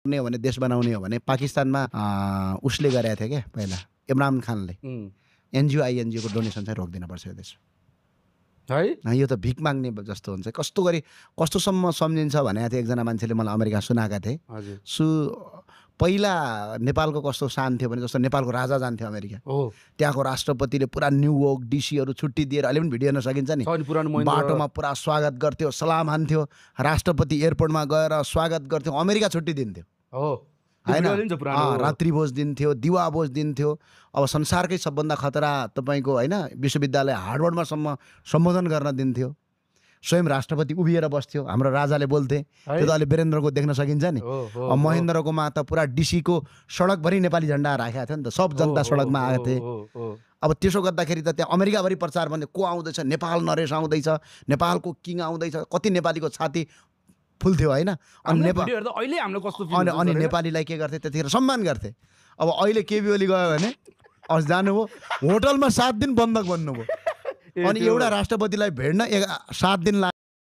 रोक्ने हो भने देश बनाउने हो भने पाकिस्तानमा उसले गरेको थियो क्या पहिला इमरान खानले एनजिओ आइएनजिओको डोनेसन चाहिँ रोकिदिनुपर्छ यो देश है। यो त भिख माग्ने जस्तो हुन्छ। कस्तोसम्म सम्झिन्छ भनेको थियो एकजना मान्छेले मलाई अमेरिका सुनाएका थिए। पहिला नेपालको कस्तो शान थियो भने जस्तो नेपालको राजा जान्थ्यो अमेरिका, त्यहाँको राष्ट्रपतिले पुरा न्युयोर्क डिसीहरू छुट्टी दिएर अहिले पनि भिडियो हेर्न सकिन्छ नि, बाटोमा पुरा स्वागत गर्थ्यो, सलाम हान्थ्यो, राष्ट्रपति एयरपोर्टमा गएर स्वागत गर्थ्यो, अमेरिका छुट्टी दिन्थ्यो होइन, रात्रि भोज दिन्थ्यो, दिवा भोज दिन्थ्यो। अब संसारकै सबभन्दा खतरा तपाईँको होइन विश्वविद्यालय हार्वर्डमासम्म सम्बोधन गर्न दिन्थ्यो। स्वयं राष्ट्रपति उभिएर बस्थ्यो, हाम्रो राजाले बोल्थे। त्यो त अहिले वीरेन्द्रको देख्न सकिन्छ नि। महेन्द्रकोमा त पुरा डिसीको सडकभरि नेपाली झन्डा राखेको थियो नि त, सब जनता सडकमा आएको थिए। अब त्यसो गर्दाखेरि त त्यहाँ अमेरिकाभरि प्रचार भन्दै को आउँदैछ, नेपाल नरेश आउँदैछ, नेपालको किङ आउँदैछ, कति नेपालीको छाती फुल्थ्यो होइन। अनि नेपालीलाई के गर्थे त्यतिखेर सम्मान गर्थे। अब अहिले केपी ओली गयो भने अझ जानुभयो होटलमा 7 दिन बन्दक बन्नुभयो, अनि एउटा राष्ट्रपतिलाई भेट्न 7 दिन